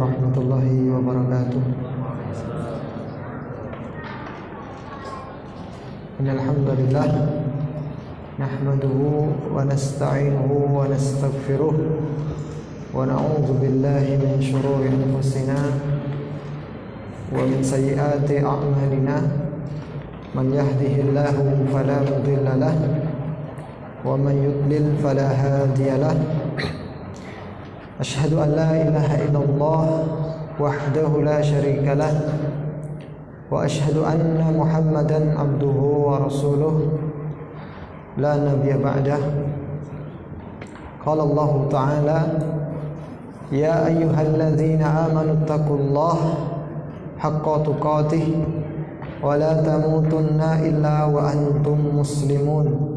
warahmatullahi wabarakatuh. Innal hamdalillah nahmaduhu wa nasta'inuhu wa nastaghfiruh wa na'udzu billahi min shururi anfusina wa min sayyiati a'malina. Man yahdihillahu fala mudilla lahu wa man yudlil fala hadiya lahu. Asyhadu an la ilaha illallah wahdahu la syarika lah wa asyhadu anna Muhammadan abduhu wa rasuluh la nabiyya ba'dah. Qala Allah ta'ala ya ayyuhalladzina amanu taqullaha haqqa tuqatih wa la tamutunna illa wa antum muslimun.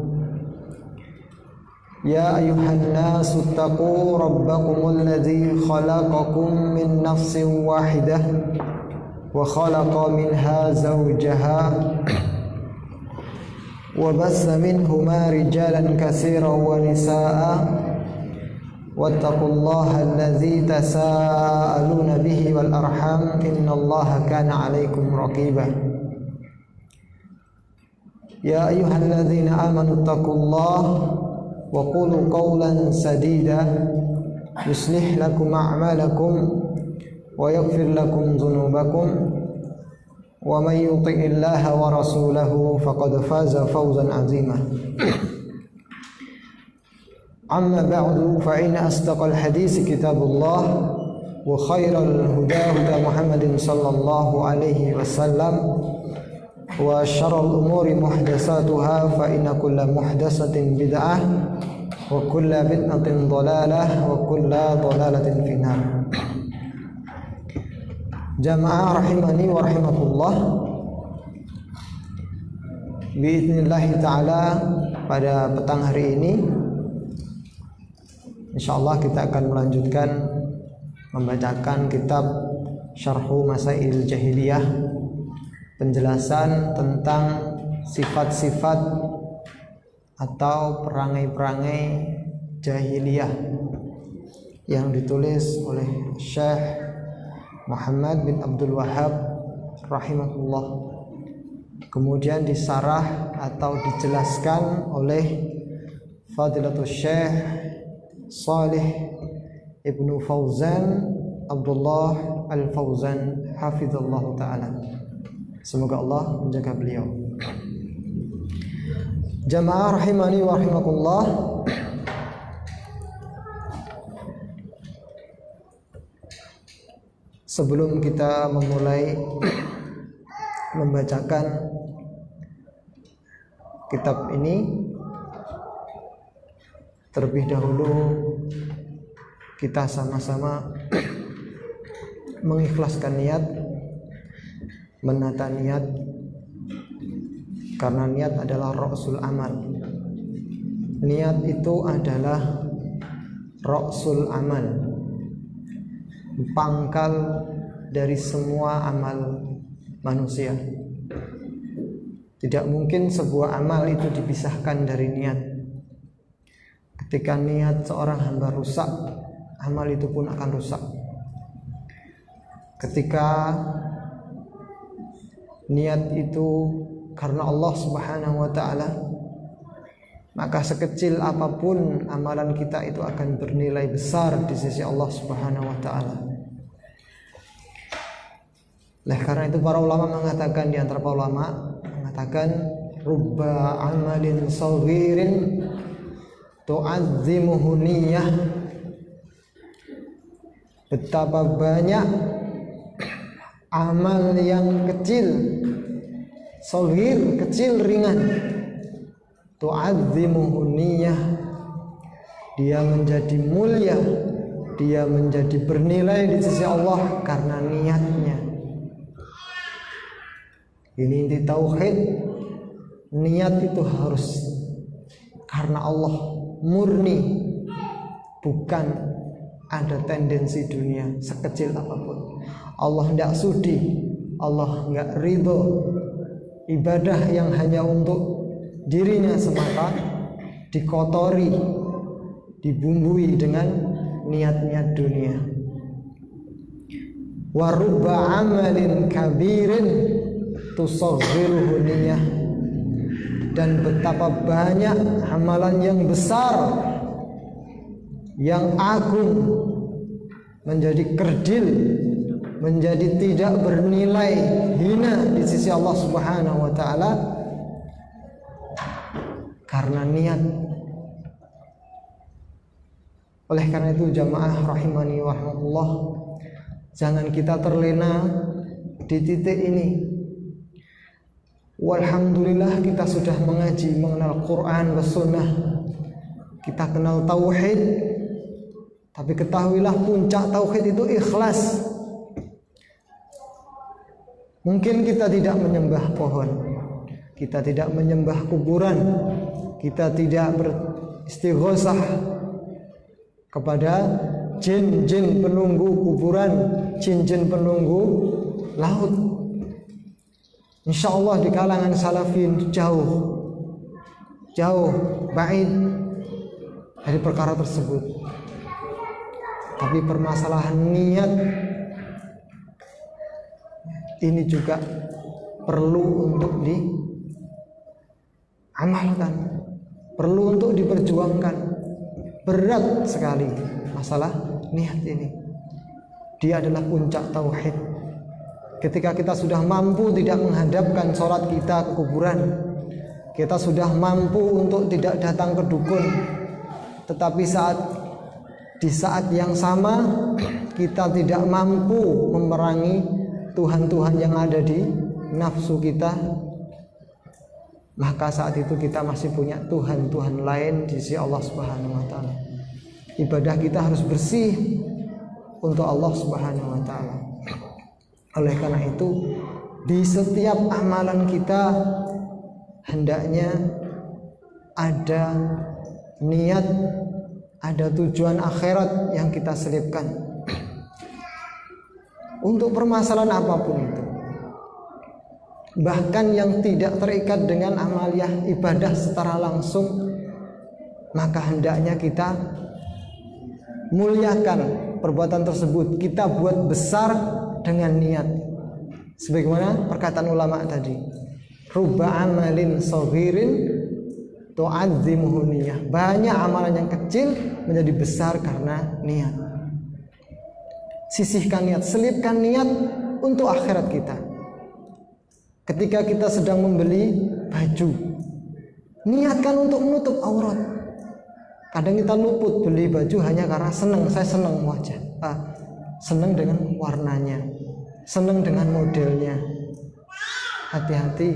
Ya ayyuhan nasu taqu rabbakumul ladzi khalaqakum min nafsin wahidah wa khalaqa minha zawjaha wa bassa minhuma rijalan katsiran wa nisaa'a wattaqullaha alladzi tasaaluna bihi wal arham innallaha kana 'alaikum raqiba. Ya ayyuhalladzina amanu taqullaha wa qulu qawlan sadida yuslih lakum a'malakum wa yaghfir lakum dhunubakum wa may yuti'illaha wa rasulahu faqad faza fawzan 'azima. Amma ba'du fa inna asdaqal hadits kitabullah wa khairal huda huda Muhammadin sallallahu alaihi wasallam wa syarrul umuri muhdatsatuha fa inna kulla muhdatsatin bid'ah wa kulla bid'atin dhalalah wa kulla dhalalatin finnar. Jamaah rahimani wa rahimakumullah, biiznillah ta'ala pada petang hari ini insyaallah kita akan melanjutkan membacakan kitab Syarhu Masail Jahiliyah, penjelasan tentang sifat-sifat atau perangai-perangai jahiliyah yang ditulis oleh Syekh Muhammad bin Abdul Wahhab rahimahullah, kemudian disarah atau dijelaskan oleh Fadilatul Syekh Shalih Ibnu Fauzan Abdullah Al-Fauzan hafizallahu ta'ala. Semoga Allah menjaga beliau. Jamaah rahimani wa rahimakumullah, sebelum kita memulai membacakan kitab ini, terlebih dahulu kita sama-sama mengikhlaskan niat, menata niat, karena niat adalah ra'sul amal. Niat itu adalah ra'sul amal, pangkal dari semua amal manusia. Tidak mungkin sebuah amal itu dipisahkan dari niat. Ketika niat seorang hamba rusak, amal itu pun akan rusak. Ketika niat itu karena Allah Subhanahu wa ta'ala, maka sekecil apapun amalan kita itu akan bernilai besar di sisi Allah Subhanahu wa ta'ala. Oleh karena itu para ulama mengatakan, di antara para ulama mengatakan, rubba amalin saghirin tu'azzimuhu niyyah. Betapa banyak amal yang kecil, saghir, kecil, ringan, tu'azzimuhu niyyah, dia menjadi mulia, dia menjadi bernilai di sisi Allah karena niatnya. Ini inti tauhid. Niat itu harus karena Allah, murni, bukan ada tendensi dunia sekecil apapun. Allah tidak sudi, Allah nggak ridho ibadah yang hanya untuk dirinya semata dikotori, dibumbui dengan niat-niat dunia. wa rubba amalin kabirin tusaghiruhu niyah, dan betapa banyak amalan yang besar, yang agung, menjadi kerdil, menjadi tidak bernilai, hina di sisi Allah Subhanahu wa taala karena niat. Oleh karena itu jamaah rahimani wa rahmatullah, jangan kita terlena di titik ini. Walhamdulillah kita sudah mengaji mengenal Quran dan Sunnah, kita kenal tauhid, tapi ketahuilah puncak tauhid itu ikhlas. Mungkin kita tidak menyembah pohon, kita tidak menyembah kuburan, kita tidak beristighosah kepada jin-jin penunggu kuburan, jin-jin penunggu laut. Insya Allah di kalangan salafin jauh baik dari perkara tersebut. Tapi permasalahan niat ini juga perlu untuk diamalkan, perlu untuk diperjuangkan. Berat sekali masalah niat ini. Dia adalah puncak tauhid. Ketika kita sudah mampu tidak menghadapkan sholat kita ke kuburan, kita sudah mampu untuk tidak datang ke dukun, tetapi di saat yang sama kita tidak mampu memerangi Tuhan-Tuhan yang ada di nafsu kita, maka saat itu kita masih punya Tuhan-Tuhan lain di sisi Allah Subhanahu wa taala. Ibadah kita harus bersih untuk Allah Subhanahu wa taala. Oleh karena itu, di setiap amalan kita hendaknya ada niat, ada tujuan akhirat yang kita selipkan. Untuk permasalahan apapun itu, bahkan yang tidak terikat dengan amaliyah ibadah secara langsung, maka hendaknya kita muliakan perbuatan tersebut, kita buat besar dengan niat. Sebagaimana perkataan ulama tadi, rubba amalin saghirin tu'azzimuhu niyah. Banyak amalan yang kecil menjadi besar karena niat. Sisihkan niat, selipkan niat untuk akhirat kita. Ketika kita sedang membeli baju, niatkan untuk menutup aurat. Kadang kita luput beli baju hanya karena senang, saya senang wajah, senang dengan warnanya, senang dengan modelnya. Hati-hati,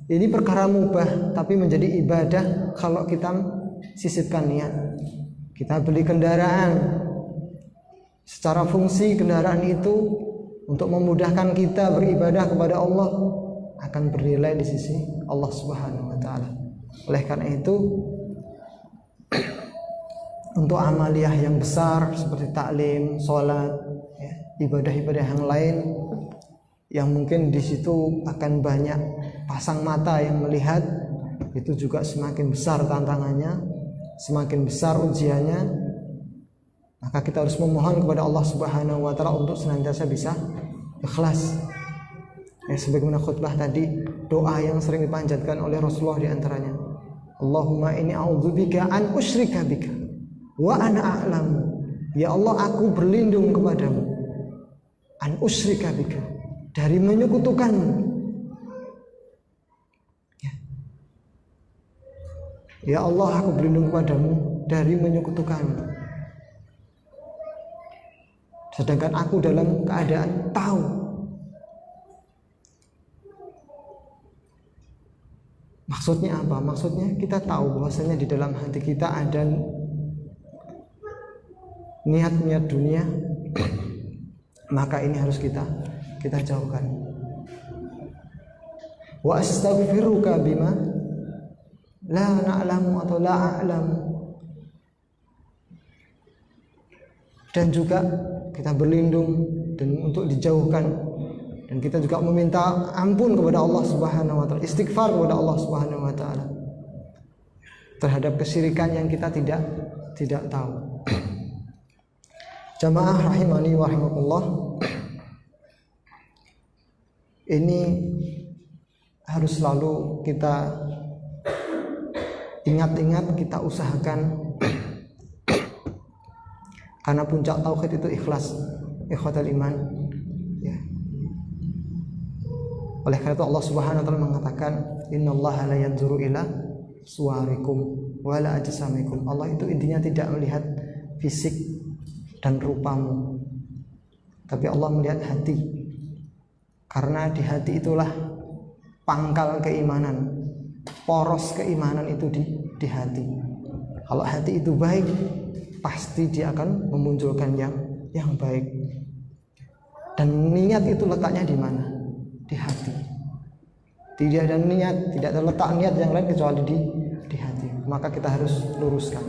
ini perkara mubah tapi menjadi ibadah kalau kita sisipkan niat. Kita beli kendaraan, secara fungsi kendaraan itu untuk memudahkan kita beribadah kepada Allah akan bernilai di sisi Allah Subhanahu wa taala. Oleh karena itu, untuk amaliyah yang besar seperti taklim, sholat, ibadah-ibadah yang lain yang mungkin di situ akan banyak pasang mata yang melihat, itu juga semakin besar tantangannya, semakin besar ujiannya. Maka kita harus memohon kepada Allah Subhanahu wa taala untuk senantiasa bisa ikhlas. Sebagaimana khutbah tadi, doa yang sering dipanjatkan oleh Rasulullah di antaranya, Allahumma inni a'udzubika an usyrika bika wa ana a'lamu. Ya Allah, aku berlindung kepadamu, an usyrika bika, dari menyekutukanmu. Ya Allah, aku berlindung kepadamu dari menyekutukanmu. Sedangkan aku dalam keadaan tahu. Maksudnya apa? Maksudnya kita tahu bahwasanya di dalam hati kita ada niat-niat dunia, maka ini harus kita jauhkan. Wa astaghfiruka bima la na'lamu atau la a'lamu. Dan juga kita berlindung dan untuk dijauhkan, dan kita juga meminta ampun kepada Allah Subhanahu wa taala, istighfar kepada Allah Subhanahu wa taala terhadap kesyirikan yang kita tidak tahu. Jamaah rahimani wa rahimakumullah, Ini harus selalu kita ingat-ingat, kita usahakan, karena puncak tauhid itu ikhlas, ikhwatul iman ya. Oleh karena itu Allah Subhanahu wa taala mengatakan, innallaha la yanzuru ila suwarikum wala ajsamikum. Allah itu intinya tidak melihat fisik dan rupamu, tapi Allah melihat hati. Karena di hati itulah pangkal keimanan, poros keimanan itu di hati. Kalau hati itu baik, pasti dia akan memunculkan yang baik. Dan niat itu letaknya di mana? Di hati. Tidak ada niat, tidak terletak niat yang lain kecuali di hati. Maka kita harus luruskan.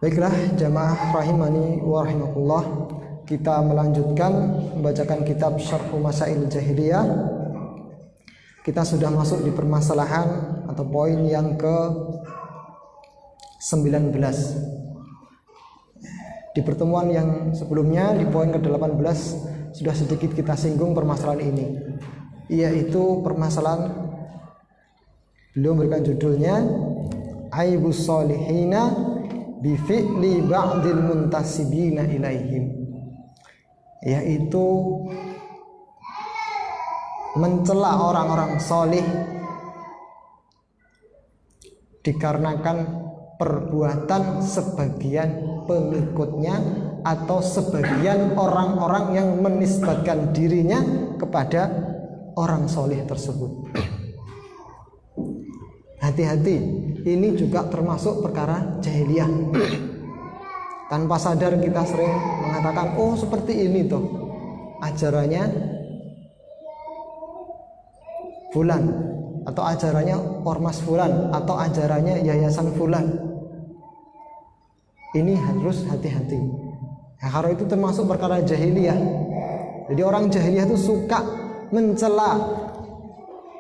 Baiklah jamaah rahimani wa rahimakumullah, kita melanjutkan membacakan kitab Syarhu Masail Jahiliyah. Kita sudah masuk di permasalahan atau poin yang ke-19. Di pertemuan yang sebelumnya, di poin ke-18, sudah sedikit kita singgung permasalahan ini, yaitu permasalahan, beliau memberikan judulnya Aibus Solihina bi fi'li ba'dil muntasibina ilaihim, yaitu mencela orang-orang solih dikarenakan perbuatan sebagian pengikutnya atau sebagian orang-orang yang menisbatkan dirinya kepada orang solih tersebut. Hati-hati, ini juga termasuk perkara jahiliyah. Tanpa sadar kita sering mengatakan, oh seperti ini tuh ajarannya fulan, atau ajarannya ormas fulan, atau ajarannya yayasan fulan. Ini harus hati-hati ya, karena itu termasuk perkara jahiliyah. Jadi orang jahiliyah itu suka mencela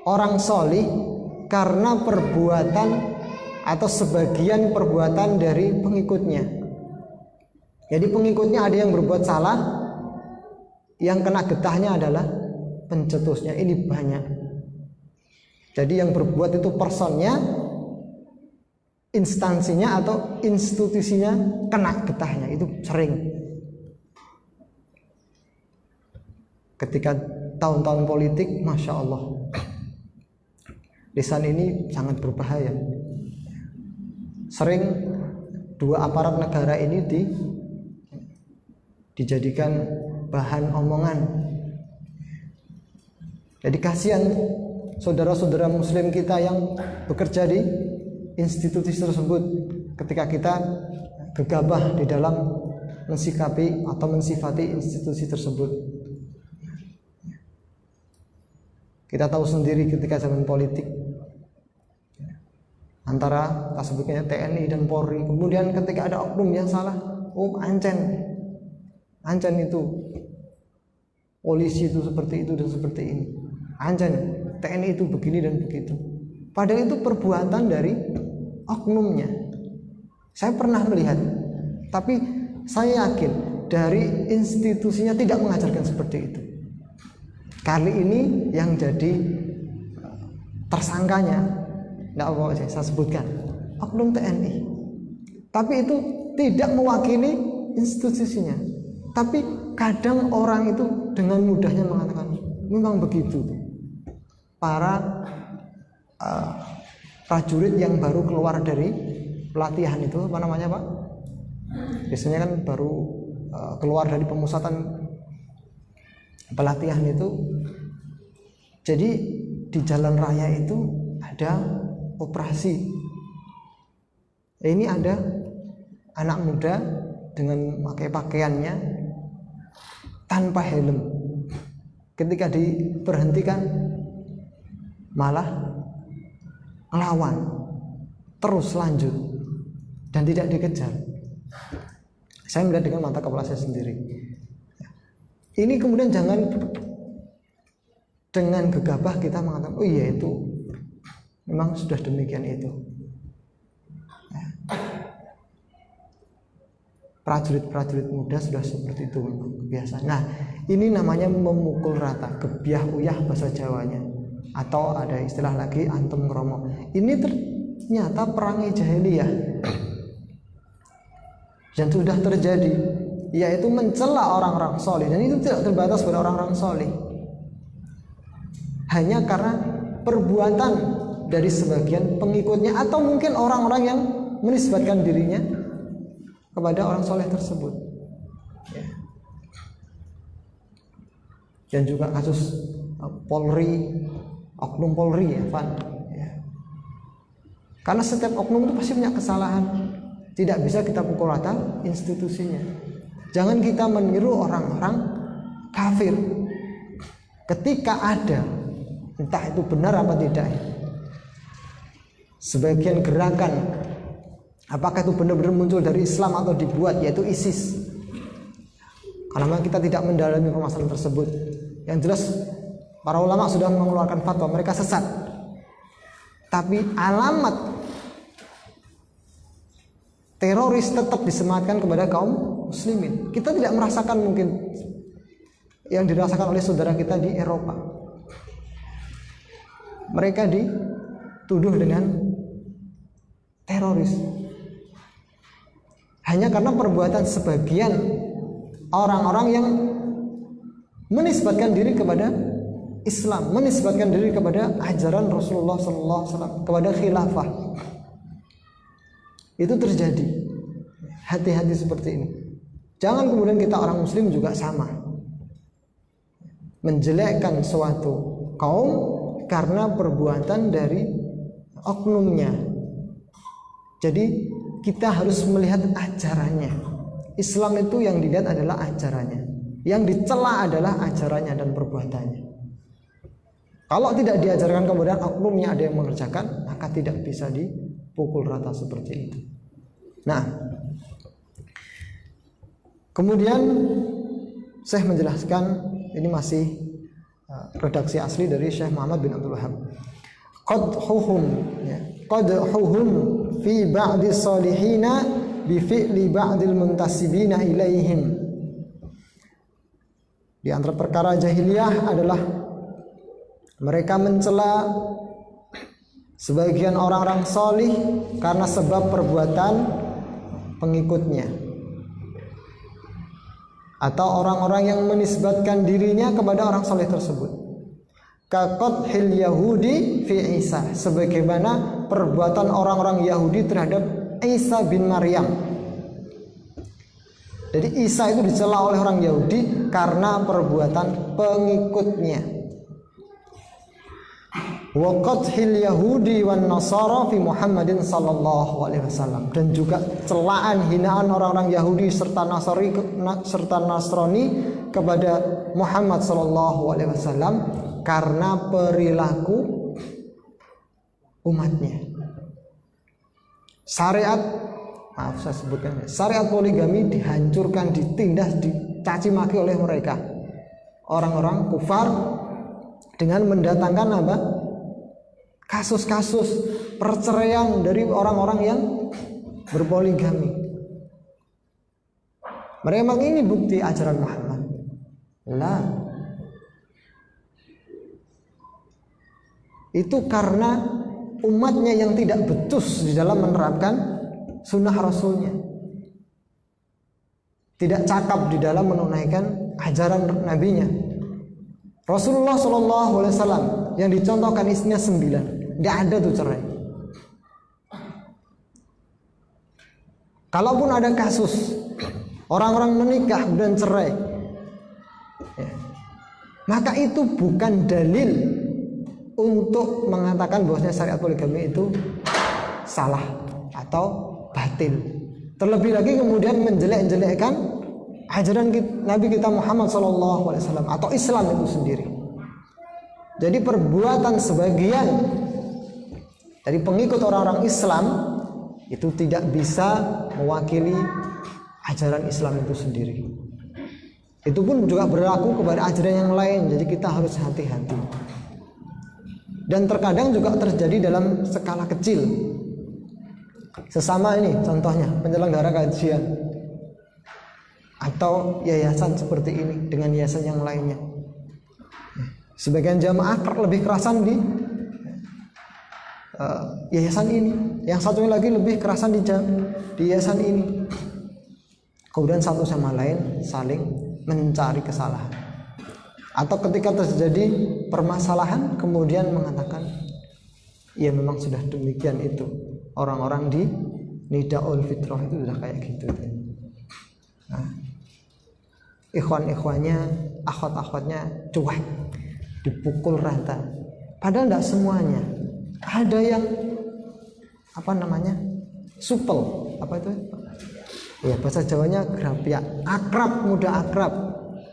orang solih karena perbuatan atau sebagian perbuatan dari pengikutnya. Jadi pengikutnya ada yang berbuat salah, yang kena getahnya adalah pencetusnya. Ini banyak. Jadi yang berbuat itu personnya, instansinya atau institusinya kena getahnya, itu sering. Ketika tahun-tahun politik, Masya Allah, lisan ini sangat berbahaya. Sering dua aparat negara ini dijadikan bahan omongan. Jadi kasihan saudara-saudara muslim kita yang bekerja di institusi tersebut ketika kita gegabah di dalam mensikapi atau mensifati institusi tersebut. Kita tahu sendiri ketika zaman politik antara sebutnya TNI dan Polri, kemudian ketika ada oknum yang salah, oh ancen itu polisi itu seperti itu dan seperti ini, ancen TNI itu begini dan begitu. Padahal itu perbuatan dari oknumnya. Saya pernah melihat, tapi saya yakin dari institusinya tidak mengajarkan seperti itu. Kali ini yang jadi tersangkanya, tidak apa saya sebutkan, oknum TNI. Tapi itu tidak mewakili institusinya. Tapi kadang orang itu dengan mudahnya mengatakan memang begitu. Para prajurit yang baru keluar dari pelatihan itu, apa namanya Pak? Biasanya kan baru keluar dari pemusatan pelatihan itu. Jadi di jalan raya itu ada operasi. Ini ada anak muda dengan pakai pakaiannya tanpa helm. Ketika diberhentikan malah ngelawan, terus lanjut dan tidak dikejar. Saya melihat dengan mata kepala saya sendiri. Ini kemudian jangan dengan gegabah kita mengatakan, oh iya itu memang sudah demikian itu. Prajurit-prajurit muda sudah seperti itu memang kebiasaan. Nah, Ini namanya memukul rata, gebyah uyah bahasa Jawanya. Atau ada istilah lagi antum kromo. Ini ternyata perangai jahiliyah yang sudah terjadi, yaitu mencela orang-orang soleh. Dan itu tidak terbatas pada orang-orang soleh, hanya karena perbuatan dari sebagian pengikutnya atau mungkin orang-orang yang menisbatkan dirinya kepada orang soleh tersebut. Ya. Dan juga kasus Polri, oknum Polri ya, Van. Ya. Karena setiap oknum itu pasti punya kesalahan. Tidak bisa kita pukul rata institusinya. Jangan kita meniru orang-orang kafir. Ketika ada, entah itu benar apa tidak, sebagian gerakan, apakah itu benar-benar muncul dari Islam atau dibuat, yaitu ISIS. Karena kita tidak mendalami permasalahan tersebut. Yang jelas para ulama sudah mengeluarkan fatwa mereka sesat. Tapi alamat teroris tetap disematkan kepada kaum muslimin. Kita tidak merasakan mungkin yang dirasakan oleh saudara kita di Eropa. Mereka dituduh dengan teroris hanya karena perbuatan sebagian orang-orang yang menisbatkan diri kepada Islam, menisbatkan diri kepada ajaran Rasulullah SAW, kepada khilafah. Itu terjadi. Hati-hati seperti ini. Jangan kemudian kita orang muslim juga sama, menjelekkan suatu kaum karena perbuatan dari oknumnya. Jadi kita harus melihat ajarannya. Islam itu yang dilihat adalah ajarannya, yang dicela adalah ajarannya dan perbuatannya. Kalau tidak diajarkan kemudian oknumnya ada yang mengerjakan, maka tidak bisa dipukul rata seperti itu. Nah, kemudian Syekh menjelaskan, ini masih redaksi asli dari Syekh Muhammad bin Abdul Wahab. Qadhuhum fi ba'di salihina bi fi'li ba'dil muntasibina ilaihim. Di antara perkara jahiliyah adalah mereka mencela sebagian orang-orang salih karena sebab perbuatan pengikutnya atau orang-orang yang menisbatkan dirinya kepada orang saleh tersebut. Kaqathil Yahudi fi Isa, sebagaimana perbuatan orang-orang Yahudi terhadap Isa bin Maryam. Jadi Isa itu dicela oleh orang Yahudi karena perbuatan pengikutnya. Wa qathil Yahudi wan Nasara fi Muhammadin sallallahu alaihi wasallam, dan juga celaan hinaan orang-orang Yahudi serta Nasrani kepada Muhammad sallallahu alaihi wasallam karena perilaku umatnya. Syariat poligami dihancurkan, ditindas, dicaci maki oleh mereka, orang-orang kufar, dengan mendatangkan apa? Kasus-kasus perceraian dari orang-orang yang berpoligami. Memang ini bukti ajaran Muhammad? Lah. Itu karena umatnya yang tidak becus di dalam menerapkan sunnah Rasulnya, tidak cakap di dalam menunaikan ajaran nabinya. Rasulullah SAW yang dicontohkan istrinya 9, tidak ada tuh cerai. Kalaupun ada kasus orang-orang menikah dan cerai, ya, maka itu bukan dalil untuk mengatakan bahwasanya syariat poligami itu salah atau batil. Terlebih lagi kemudian menjelek-jelekkan ajaran Nabi kita Muhammad SAW atau Islam itu sendiri. Jadi perbuatan sebagian dari pengikut orang-orang Islam itu tidak bisa mewakili ajaran Islam itu sendiri. Itu pun juga berlaku kepada ajaran yang lain. Jadi kita harus hati-hati. Dan terkadang juga terjadi dalam skala kecil. Sesama ini contohnya penyelenggara kajian, atau yayasan seperti ini dengan yayasan yang lainnya. Sebagian jamaah lebih kerasan di yayasan ini, yang satunya lagi lebih kerasan di yayasan ini. Kemudian satu sama lain saling mencari kesalahan. Atau ketika terjadi permasalahan kemudian mengatakan, ya memang sudah demikian itu. Orang-orang di Nidaul Fitrah itu sudah kayak gitu. Nah, ikhwan-ikhwannya, akhwat-akhwatnya cuek, dipukul rata. Padahal tidak semuanya. Ada yang supel, ya bahasa Jawanya grapyak, akrab,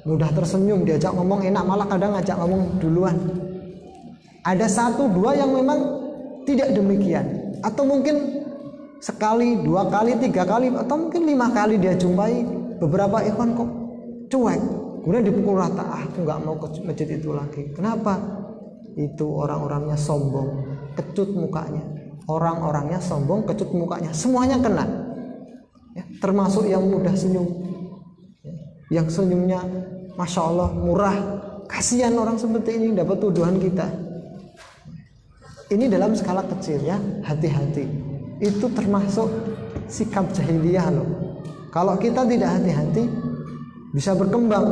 mudah tersenyum, diajak ngomong enak, malah kadang ngajak ngomong duluan. Ada 1-2 yang memang tidak demikian, atau mungkin sekali, 2 kali, 3 kali, atau mungkin 5 kali dia jumpai beberapa ikhwan kok cuek, kemudian dipukul rata. Aku nggak mau ke masjid itu lagi. Kenapa? Itu orang-orangnya sombong, kecut mukanya. Orang-orangnya sombong, kecut mukanya, semuanya kena. Ya, termasuk yang mudah senyum, yang senyumnya masya Allah murah. Kasihan orang seperti ini dapat tuduhan kita. Ini dalam skala kecil ya, hati-hati. Itu termasuk sikap jahiliyah loh. Kalau kita tidak hati-hati bisa berkembang,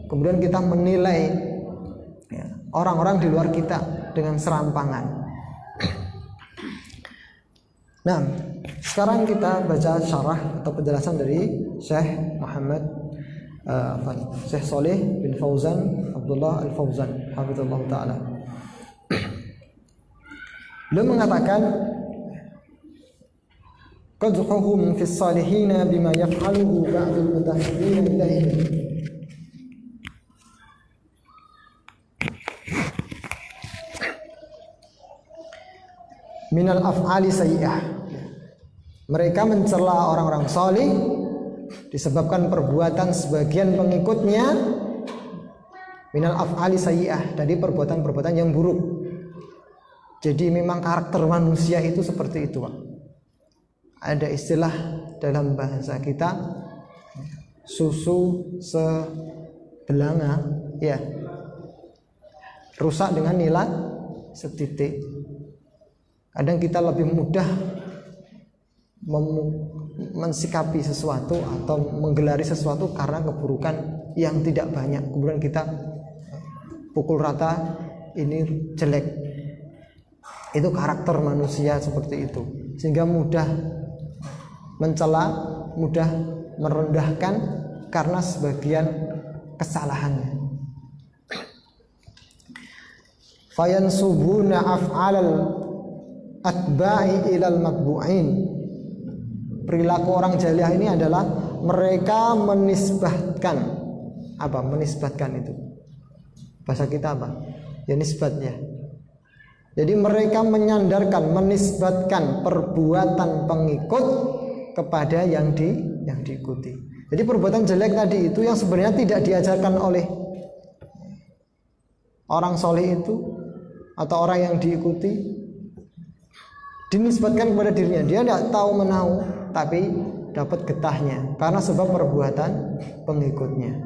kemudian kita menilai ya, orang-orang di luar kita dengan serampangan. Nah, sekarang kita baca syarah atau penjelasan dari Syekh Syekh Shalih bin Fauzan Abdullah Al-Fauzan hafizallahu taala. Beliau mengatakan, qadhuhum fi salihin bima yaf'aluhu ba'dul mutahaddin ilaihim. Minal af'ali sayyi'ah. Mereka mencela orang-orang salih disebabkan perbuatan sebagian pengikutnya minal af'ali sayyi'ah, dari perbuatan-perbuatan yang buruk. Jadi memang karakter manusia itu seperti itu, Pak. Ada istilah dalam bahasa kita, susu sebelanga ya rusak dengan nilai setitik. Kadang kita lebih mudah mensikapi sesuatu atau menggelari sesuatu karena keburukan yang tidak banyak, kemudian kita pukul rata ini jelek. Itu karakter manusia seperti itu, sehingga mudah mencela, mudah merendahkan karena sebagian kesalahannya. Fayansubuna af'alal atba'i ilal matbu'in. Perilaku orang jahiliyah ini adalah mereka menisbatkan apa? Menisbatkan itu bahasa kita apa? Ya nisbatnya. Jadi mereka menyandarkan, menisbatkan perbuatan pengikut kepada yang diikuti. Jadi perbuatan jelek tadi itu yang sebenarnya tidak diajarkan oleh orang soleh itu atau orang yang diikuti, dinisbatkan kepada dirinya. Dia tidak tahu menahu, tapi dapat getahnya karena sebab perbuatan pengikutnya.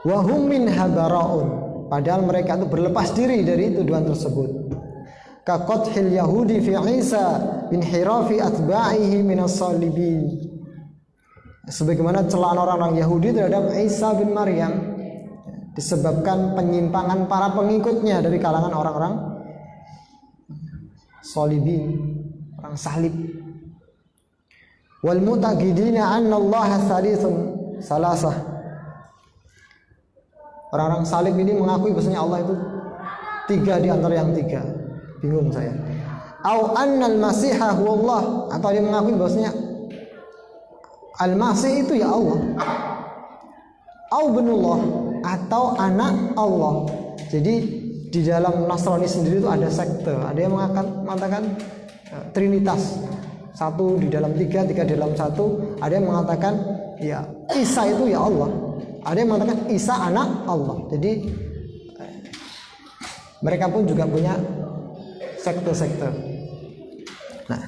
Wahum min habara'un, padahal mereka itu berlepas diri dari tuduhan tersebut. Kaqathil yahudi fi Isa bin hirafi atba'ihi minas salibin. Sebagaimana celaan orang-orang Yahudi terhadap Isa bin Maryam disebabkan penyimpangan para pengikutnya dari kalangan orang-orang salibin, orang salib. Wal mutaqidina anna Allah thalithun salasah. Orang-orang salib ini mengakui bahwasanya Allah itu 3 di antara yang 3. Bingung saya. Au annal masiha huwa Allah, atau dia mengakui bahwasanya al-masih itu ya Allah. Au binullah, atau anak Allah. Jadi di dalam Nasrani sendiri itu ada sekte, ada yang mengatakan trinitas, 1 di dalam 3, 3 di dalam 1. Ada yang mengatakan ya Isa itu ya Allah, ada yang mengatakan Isa anak Allah. Jadi mereka pun juga punya sekte-sekte. Nah,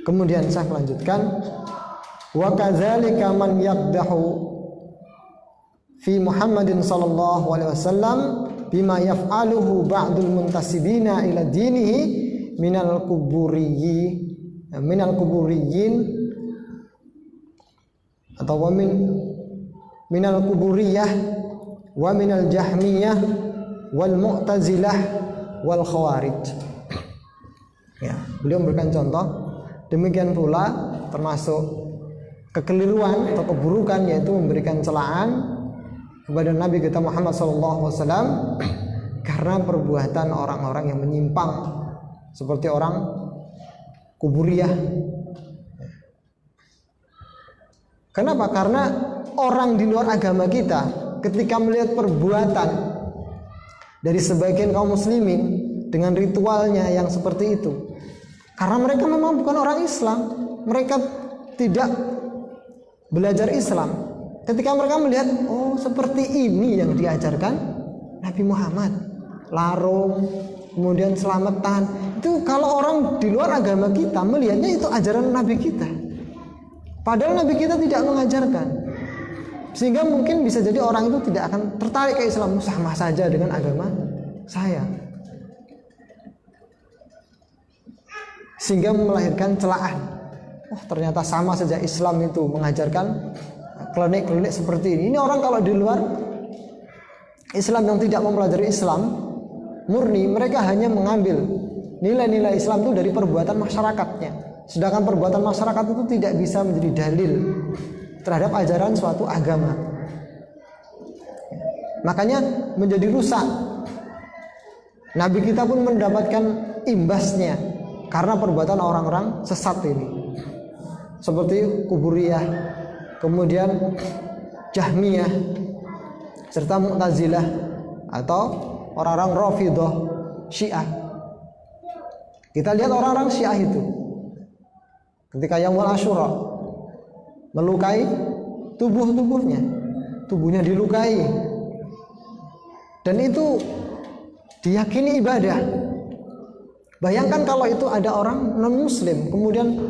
kemudian saya melanjutkan, Wa kadzalika man yaqdahu fi Muhammadin sallallahu alaihi wasallam bima yaf'aluhu ba'dul muntasibina ila dinihi minal kuburiyyin atau minal kuburiyah wa minal jahmiyah wal mu'tazilah wal khawarij. Ya, beliau memberikan contoh. Demikian pula termasuk kekeliruan atau keburukan, yaitu memberikan celaan kepada Nabi kita Muhammad SAW karena perbuatan orang-orang yang menyimpang seperti orang kuburiyah. Kenapa? Karena orang di luar agama kita ketika melihat perbuatan dari sebagian kaum muslimin dengan ritualnya yang seperti itu, karena mereka memang bukan orang Islam, mereka tidak belajar Islam. Ketika mereka melihat, oh seperti ini yang diajarkan Nabi Muhammad, larung, kemudian selamatan, itu kalau orang di luar agama kita melihatnya itu ajaran Nabi kita, padahal Nabi kita tidak mengajarkan. Sehingga mungkin bisa jadi orang itu tidak akan tertarik ke Islam, sama saja dengan agama saya, sehingga melahirkan celaan. Oh ternyata sama saja Islam itu mengajarkan klinik-klinik seperti ini. Ini orang kalau di luar Islam yang tidak mempelajari Islam murni, mereka hanya mengambil nilai-nilai Islam itu dari perbuatan masyarakatnya, sedangkan perbuatan masyarakat itu tidak bisa menjadi dalil terhadap ajaran suatu agama. Makanya menjadi rusak. Nabi kita pun mendapatkan imbasnya karena perbuatan orang-orang sesat ini, seperti kuburiyah, kemudian jahmiyah, serta mu'tazilah atau orang-orang Rafidhah Syiah. Kita lihat orang-orang Syiah itu ketika Yaumul Asyura melukai tubuhnya dilukai, dan itu diyakini ibadah. Bayangkan kalau itu ada orang non-muslim kemudian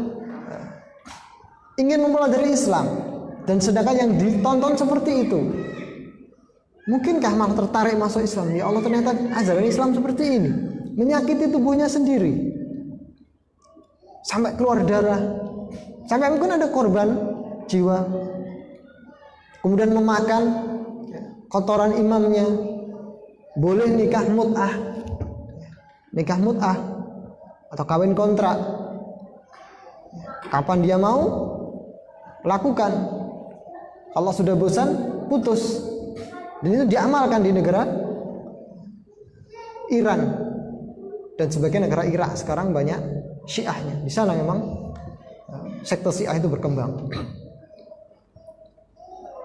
ingin mempelajari Islam, dan sedangkan yang ditonton seperti itu, mungkinkah malah tertarik masuk Islam? Ya Allah, ternyata ajaran Islam seperti ini, menyakiti tubuhnya sendiri sampai keluar darah, sampai mungkin ada korban jiwa, kemudian memakan kotoran imamnya. Boleh nikah mut'ah atau kawin kontrak, kapan dia mau lakukan. Allah sudah bosan, putus. Dan itu diamalkan di negara Iran dan sebagian negara Irak. Sekarang banyak Syiahnya. Di sana memang sekte Syiah itu berkembang.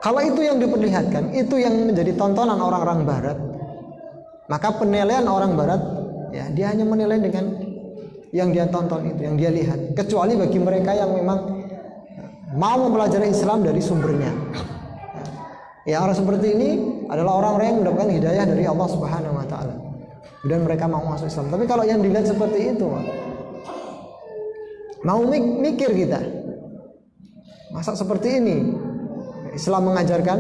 Kalau itu yang diperlihatkan, itu yang menjadi tontonan orang-orang Barat, maka penilaian orang Barat, ya dia hanya menilai dengan yang dia tonton itu, yang dia lihat. Kecuali bagi mereka yang memang mau mempelajari Islam dari sumbernya. Ya, orang seperti ini adalah orang-orang yang mendapatkan hidayah dari Allah Subhanahu wa taala, dan mereka mau masuk Islam. Tapi kalau yang dilihat seperti itu, mau mikir kita, masa seperti ini Islam mengajarkan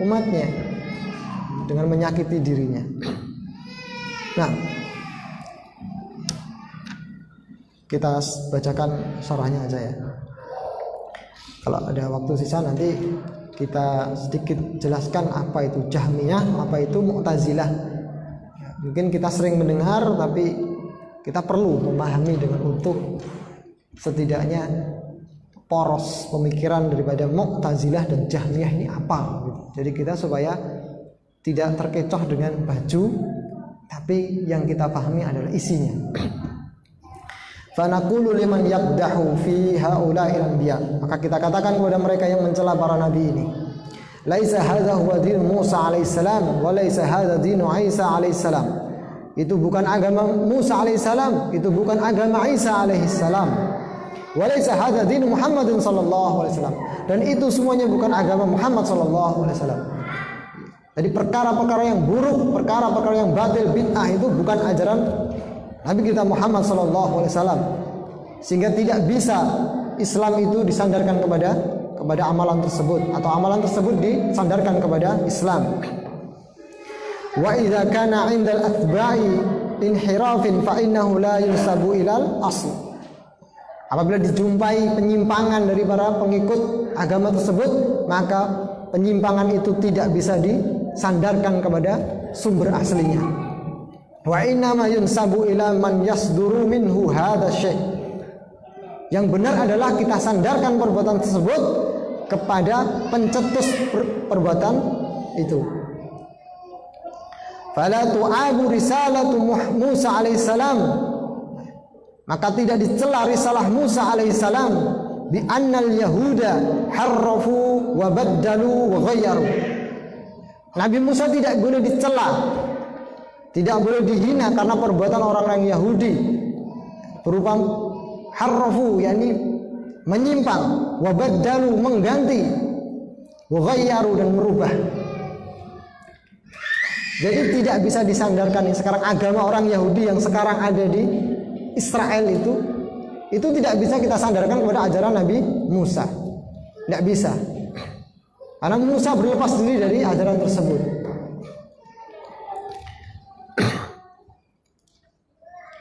umatnya dengan menyakiti dirinya. Nah, kita bacakan syarahnya aja ya. Kalau ada waktu sisa nanti kita sedikit jelaskan apa itu Jahmiyah, apa itu Mu'tazilah. Mungkin kita sering mendengar, tapi kita perlu memahami dengan utuh, setidaknya poros pemikiran daripada Mu'tazilah dan Jahmiyah ini apa gitu. Jadi kita supaya tidak terkecoh dengan baju, tapi yang kita pahami adalah isinya. Fanaqulu liman yaqdahu fi haula'il anbiya, maka kita katakan kepada mereka yang mencela para nabi ini, laisa hadza huwa din Musa alaihissalam wa laisa hadza dinu Isa alaihissalam. Itu bukan agama Musa alaihissalam, itu bukan agama Isa alaihissalam. Wa laisa hadza dinu Muhammadin sallallahu alaihi wasallam, dan itu semuanya bukan agama Muhammad sallallahu alaihi wasallam. Jadi perkara-perkara yang buruk, perkara-perkara yang batil, bid'ah itu bukan ajaran Nabi kita Muhammad SAW, sehingga tidak bisa Islam itu disandarkan kepada kepada amalan tersebut, atau amalan tersebut disandarkan kepada Islam. Wa idza kana 'indal atba'i inhirafin fa innahu la yunsabu ilal asl. Apabila dijumpai penyimpangan dari para pengikut agama tersebut, maka penyimpangan itu tidak bisa disandarkan kepada sumber aslinya. Wa inna ma yunsabu ila man yasduru minhu hadha syai'. Yang benar adalah kita sandarkan perbuatan tersebut kepada pencetus perbuatan itu. Fala tu'abu risalatu Musa alaihissalam, maka tidak dicela risalah Musa alaihissalam bi annal yahuda harrafu wa baddalu wa ghayyaru. Nabi Musa tidak boleh dicela, tidak boleh dihina karena perbuatan orang-orang Yahudi berupa harrafu, yakni menyimpang, wa baddalu mengganti, wa ghayyaru dan merubah. Jadi tidak bisa disandarkan sekarang agama orang Yahudi yang sekarang ada di Israel itu tidak bisa kita sandarkan kepada ajaran Nabi Musa. Tidak bisa. Karena Musa berlepas diri dari ajaran tersebut.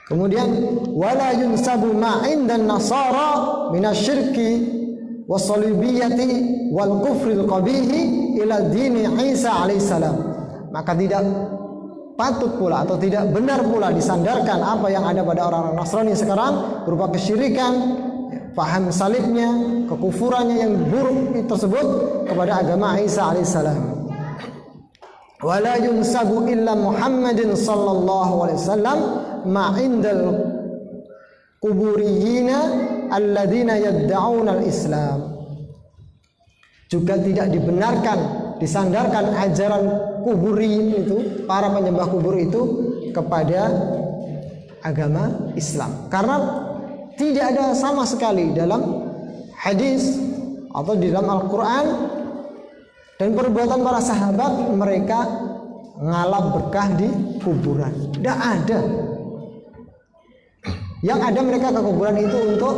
Kemudian wala yunsabu ma 'indan nasara minasyirki wasalibiyati wal kufril qabihi ila dini Isa alaihissalam. Maka tidak patut pula atau tidak benar pula disandarkan apa yang ada pada orang-orang Nasrani sekarang berupa kesyirikan, paham salibnya, kekufurannya yang buruk tersebut kepada agama Isa alaihissalam. Wala yunsabu illa Muhammadin sallallahu alaihi wasallam ma 'indal quburiyina alladzina yad'una al-islam. Juga tidak dibenarkan disandarkan ajaran kuburin itu, para penyembah kubur itu, kepada agama Islam, karena tidak ada sama sekali dalam hadis atau di dalam Al-Quran dan perbuatan para sahabat mereka ngalap berkah di kuburan. Tidak ada. Yang ada mereka ke kuburan itu untuk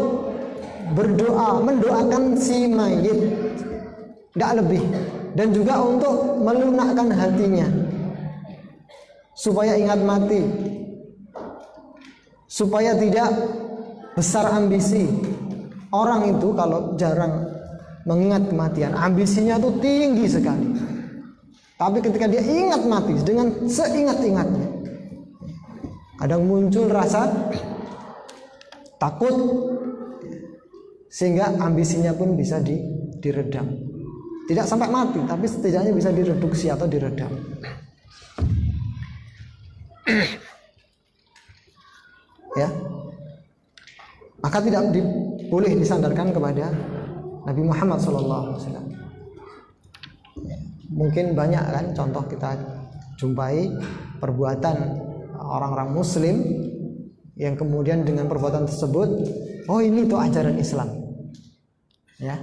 berdoa, mendoakan si mayit, tidak lebih, dan juga untuk melunakkan hatinya supaya ingat mati, supaya tidak besar ambisi. Orang itu kalau jarang mengingat kematian, ambisinya itu tinggi sekali. Tapi ketika dia ingat mati dengan seingat-ingatnya, kadang muncul rasa takut sehingga ambisinya pun bisa diredam. Tidak sampai mati, tapi setidaknya bisa direduksi atau diredam. Ya, maka tidak boleh disandarkan kepada Nabi Muhammad SAW. Mungkin banyak kan contoh kita jumpai perbuatan orang-orang Muslim yang kemudian dengan perbuatan tersebut, oh ini tuh ajaran Islam. Ya,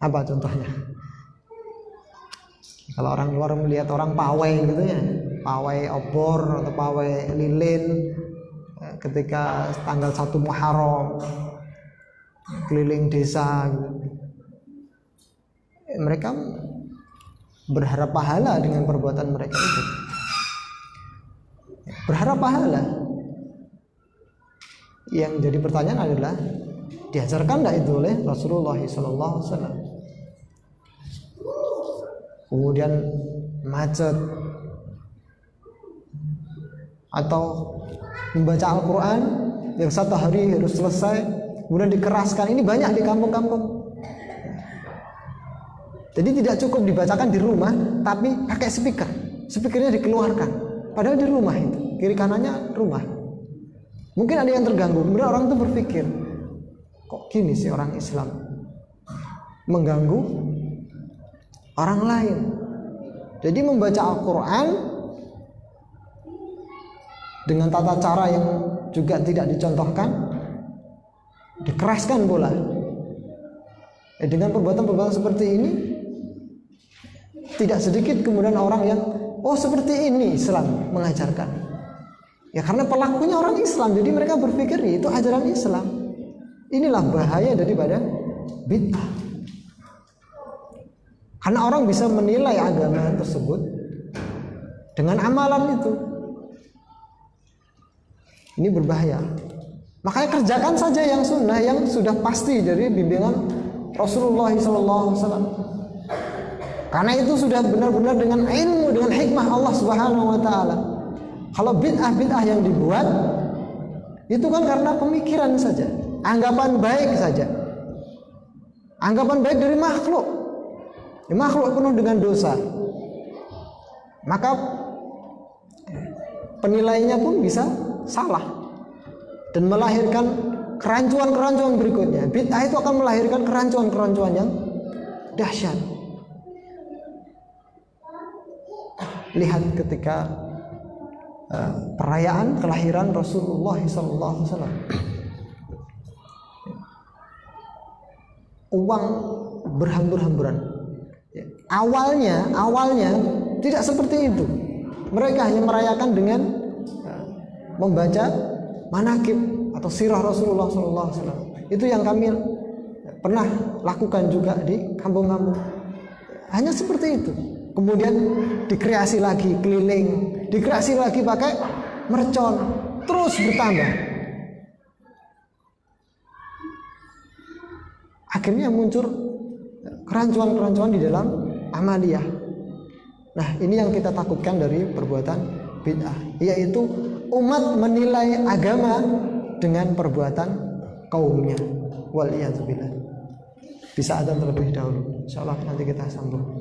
apa contohnya? Kalau orang luar melihat orang pawai gitu ya, pawai obor atau pawai lilin ketika tanggal 1 Muharram keliling desa gitu. Mereka berharap pahala dengan perbuatan mereka itu. Berharap pahala. Yang jadi pertanyaan adalah, diajarkan enggak itu oleh Rasulullah SAW? Kemudian macet atau membaca Al-Quran yang 1 hari harus selesai, kemudian dikeraskan. Ini banyak di kampung-kampung. Jadi tidak cukup dibacakan di rumah, tapi pakai speaker. Speakernya dikeluarkan, padahal di rumah itu, kiri kanannya rumah. Mungkin ada yang terganggu. Kemudian orang itu berpikir, kok gini sih orang Islam mengganggu orang lain. Jadi membaca Al-Quran dengan tata cara yang juga tidak dicontohkan, dikeraskan pula. Dengan perbuatan-perbuatan seperti ini, tidak sedikit kemudian orang yang, oh seperti ini Islam mengajarkan. Ya karena pelakunya orang Islam, jadi mereka berpikir itu ajaran Islam. Inilah bahaya daripada bid'ah. Karena orang bisa menilai agama tersebut dengan amalan itu. Ini berbahaya. Makanya kerjakan saja yang sunnah, yang sudah pasti dari bimbingan Rasulullah SAW. Karena itu sudah benar-benar dengan ilmu, dengan hikmah Allah Subhanahu Wa Taala. Kalau bid'ah yang dibuat itu kan karena pemikiran saja, anggapan baik saja, anggapan baik dari makhluk. Makhluk penuh dengan dosa, maka penilaiannya pun bisa salah dan melahirkan kerancuan-kerancuan berikutnya. Bid'ah itu akan melahirkan kerancuan-kerancuan yang dahsyat. Lihat ketika perayaan kelahiran Rasulullah SAW, uang berhambur-hamburan. Awalnya tidak seperti itu. Mereka hanya merayakan dengan membaca manaqib atau sirah Rasulullah SAW. Itu yang kami pernah lakukan juga di kampung-kampung. Hanya seperti itu. Kemudian dikreasi lagi keliling, dikreasi lagi pakai mercon, terus bertambah. Akhirnya muncul kerancuan-kerancuan di dalam amaliyah. Nah, ini yang kita takutkan dari perbuatan bid'ah, yaitu umat menilai agama dengan perbuatan kaumnya. Waliyadzubillah. Bisa adzan terlebih dahulu. Insyaallah nanti kita sambung.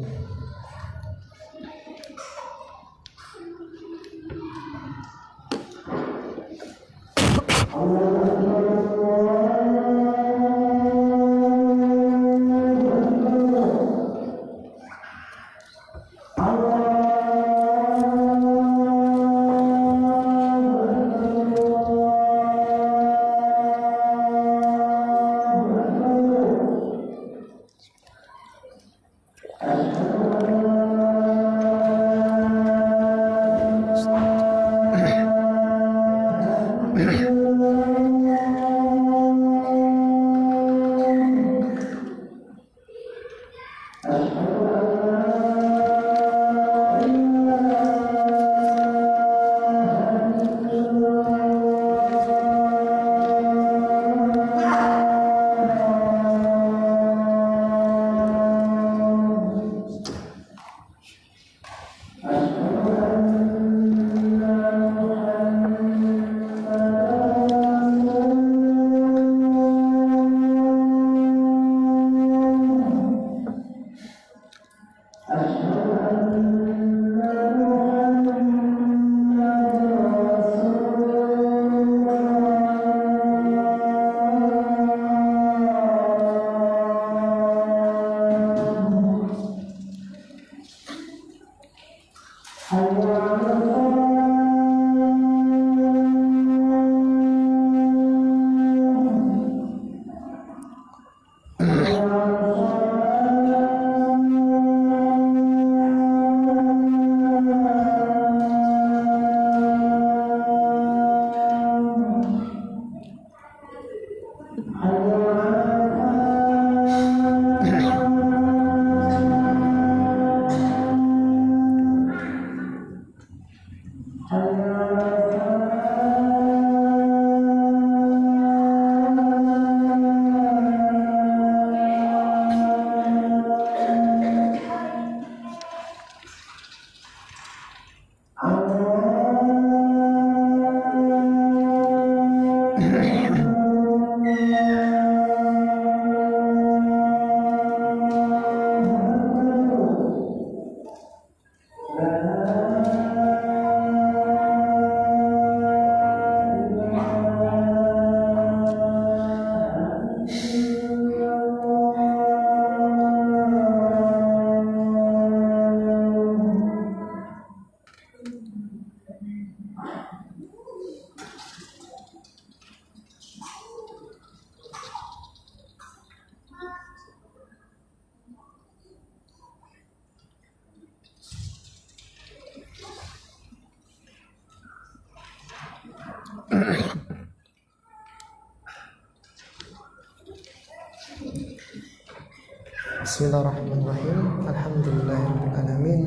Bismillahirrahmanirrahim. Alhamdulillahirabbil alamin.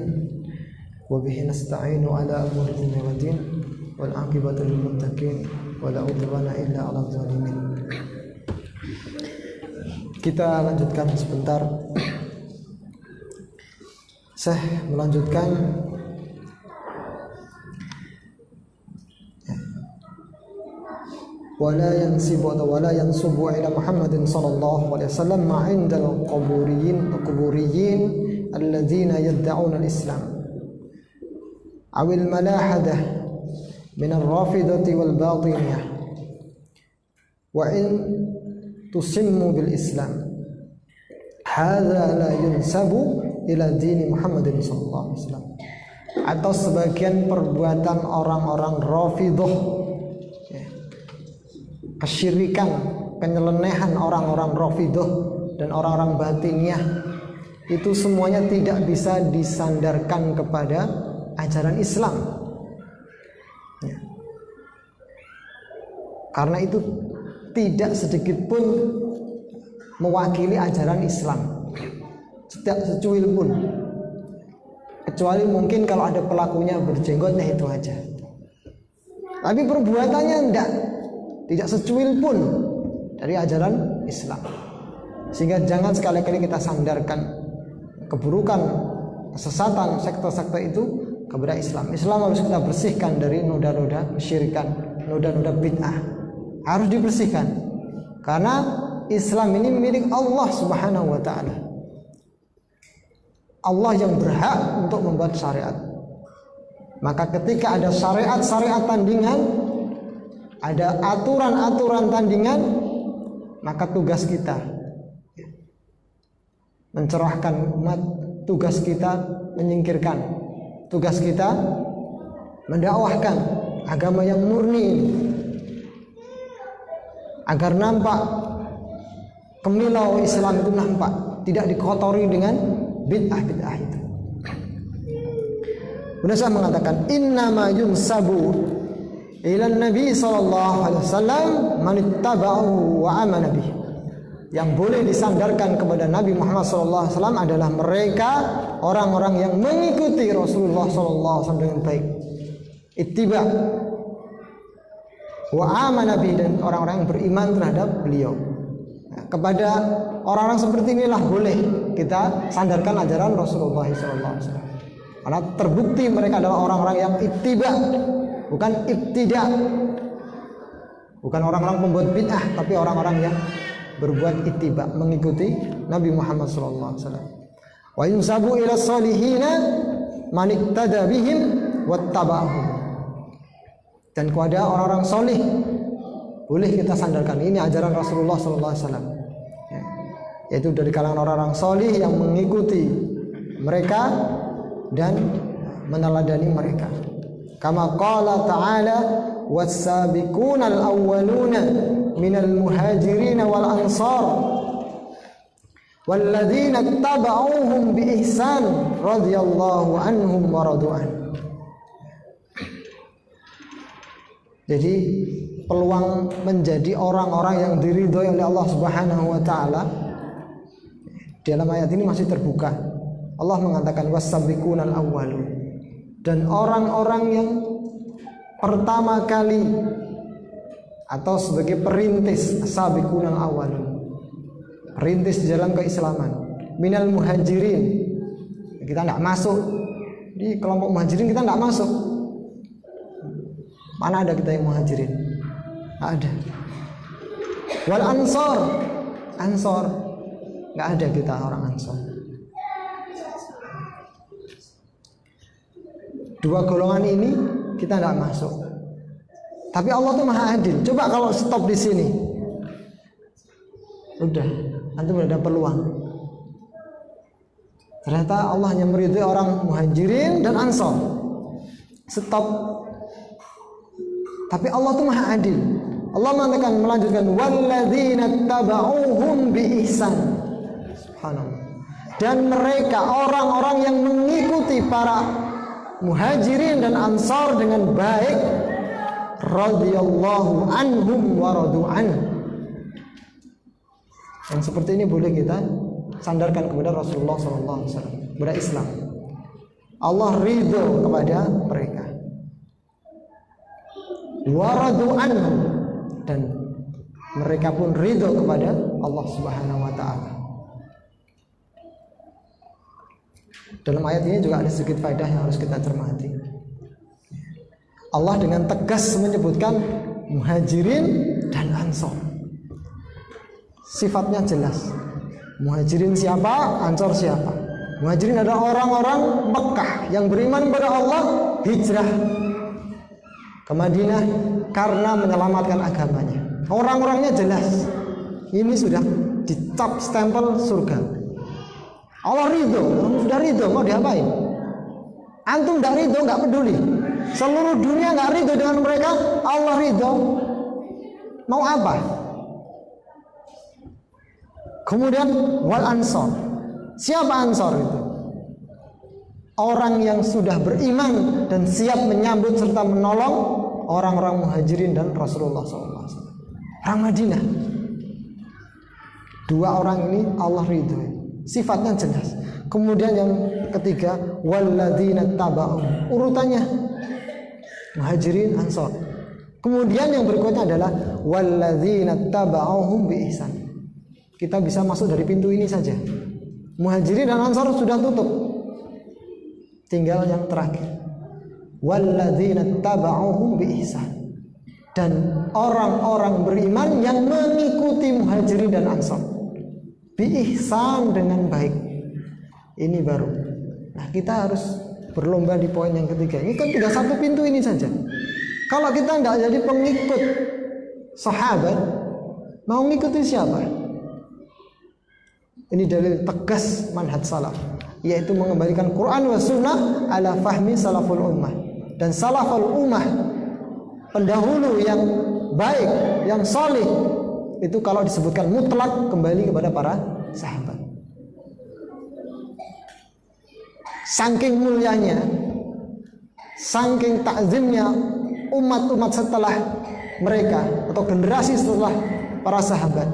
Wa bihi nasta'inu ala umuri dunya waddin. Wal 'aqibatu lil muttaqin wa la udwana illa 'alal zalimin. Kita lanjutkan sebentar. Saya melanjutkan wala yansibu ila Muhammadin sallallahu alaihi wasallam ma 'inda al-quburiyyin alladhina yad'una al-islam aw al-malahadah min ar-rafidati wal batiniyah wa in tusimmu bil islam hadza la yunsabu ila dini Muhammadin sallallahu alaihi wasallam. Atau sebagian perbuatan orang-orang Rafidhah, kesyirikan, penyelenehan orang-orang Rafidhah dan orang-orang Batiniyah, itu semuanya tidak bisa disandarkan kepada ajaran Islam ya. Karena itu tidak sedikit pun mewakili ajaran Islam, tidak secuil pun, kecuali mungkin kalau ada pelakunya berjenggot, nah itu aja. Tapi perbuatannya tidak secuil pun dari ajaran Islam. Sehingga jangan sekali-kali kita sandarkan keburukan, kesesatan, sekte-sekte itu kepada Islam. Islam harus kita bersihkan dari noda-noda kesyirikan, noda-noda bid'ah. Harus dibersihkan. Karena Islam ini milik Allah Subhanahu wa taala. Allah yang berhak untuk membuat syariat. Maka ketika ada syariat-syariat tandingan, ada aturan-aturan tandingan, maka tugas kita mencerahkan umat, tugas kita menyingkirkan, tugas kita mendakwahkan agama yang murni ini, agar nampak kemilau Islam itu nampak, tidak dikotori dengan bid'ah-bid'ah itu. Kemudian saya mengatakan innama yunsabu ila Nabi sallallahu alaihi wasallam man ittaba'ahu wa amana bih. Yang boleh disandarkan kepada Nabi Muhammad sallallahu alaihi wasallam adalah mereka orang-orang yang mengikuti Rasulullah sallallahu alaihi wasallam dengan baik. Ittiba' wa amana bih, dan orang-orang yang beriman terhadap beliau. Nah, kepada orang-orang seperti inilah boleh kita sandarkan ajaran Rasulullah sallallahu alaihi wasallam. Karena terbukti mereka adalah orang-orang yang ittiba', bukan ibtida'. Bukan orang-orang pembuat bid'ah, tapi orang-orang yang berbuat ittiba', mengikuti Nabi Muhammad sallallahu alaihi wasallam. Wa yunsabu ila salihina man iktada bihim wattaba'ahum. Dan kepada orang-orang solih boleh kita sandarkan. Ini ajaran Rasulullah sallallahu alaihi wasallam. Yaitu dari kalangan orang-orang solih yang mengikuti mereka dan meneladani mereka. Kama qala ta'ala was-sabiqunal awwaluna minal muhajirin wal ansar walladzina ittaba'uuhum bi ihsan radhiyallahu anhum wa radu'an. Jadi peluang menjadi orang-orang yang diridhoi oleh Allah Subhanahu wa taala dalam ayat ini masih terbuka. Allah mengatakan was-sabiqunal awwalun, dan orang-orang yang pertama kali atau sebagai perintis, sabiqunal awwalun, perintis di dalam keislaman, minal muhajirin. Kita tidak masuk di kelompok muhajirin, kita tidak masuk. Mana ada kita yang muhajirin? Tidak ada. Wal ansor, ansor, nggak ada kita orang ansor. Dua golongan ini kita tidak masuk. Tapi Allah tuh maha adil. Coba kalau stop di sini, udah, antum udah ada peluang. Ternyata Allah hanya meridhai orang muhajirin dan ansor. Stop. Tapi Allah tuh maha adil. Allah mengatakan, melanjutkan walladzina tabauhum bi ihsan. Subhanallah. Dan mereka orang-orang yang mengikuti para muhajirin dan ansar dengan baik, radhiyallahu anhum wa radu'an. Yang seperti ini boleh kita sandarkan kepada Rasulullah SAW, kepada Islam. Allah ridho kepada mereka. Waradu anhu, dan mereka pun ridho kepada Allah Subhanahu wa taala. Dalam ayat ini juga ada sedikit faedah yang harus kita cermati. Allah dengan tegas menyebutkan Muhajirin dan Ansor. Sifatnya jelas. Muhajirin siapa, Ansor siapa. Muhajirin adalah orang-orang Mekah yang beriman kepada Allah, hijrah ke Madinah karena menyelamatkan agamanya. Orang-orangnya jelas. Ini sudah dicap stempel surga. Allah ridho, sudah ridho, mau diapain? Antum tidak ridho, nggak peduli. Seluruh dunia nggak ridho dengan mereka, Allah ridho. Mau apa? Kemudian wal ansor. Siapa ansor itu? Orang yang sudah beriman dan siap menyambut serta menolong orang-orang Muhajirin dan Rasulullah SAW. Orang Madinah. Dua orang ini Allah ridho. Sifatnya jelas. Kemudian yang ketiga, walladzina taba'um. Urutannya Muhajirin, Ansor. Kemudian yang berikutnya adalah walladzina taba'uhum bi ihsan. Kita bisa masuk dari pintu ini saja. Muhajirin dan Ansor sudah tutup. Tinggal yang terakhir. Walladzina taba'uhum bi ihsan. Dan orang-orang beriman yang mengikuti Muhajirin dan Ansor bi-ihsan, dengan baik. Ini baru. Nah, kita harus berlomba di poin yang ketiga. Ini kan tinggal satu pintu ini saja. Kalau kita tidak jadi pengikut sahabat, mau ngikuti siapa? Ini dalil tegas manhaj salaf, yaitu mengembalikan Quran wa sunnah ala fahmi salaful ummah. Dan salaful ummah, pendahulu yang baik, yang salih, itu kalau disebutkan mutlak kembali kepada para sahabat. Saking mulianya, saking takzimnya umat-umat setelah mereka atau generasi setelah para sahabat.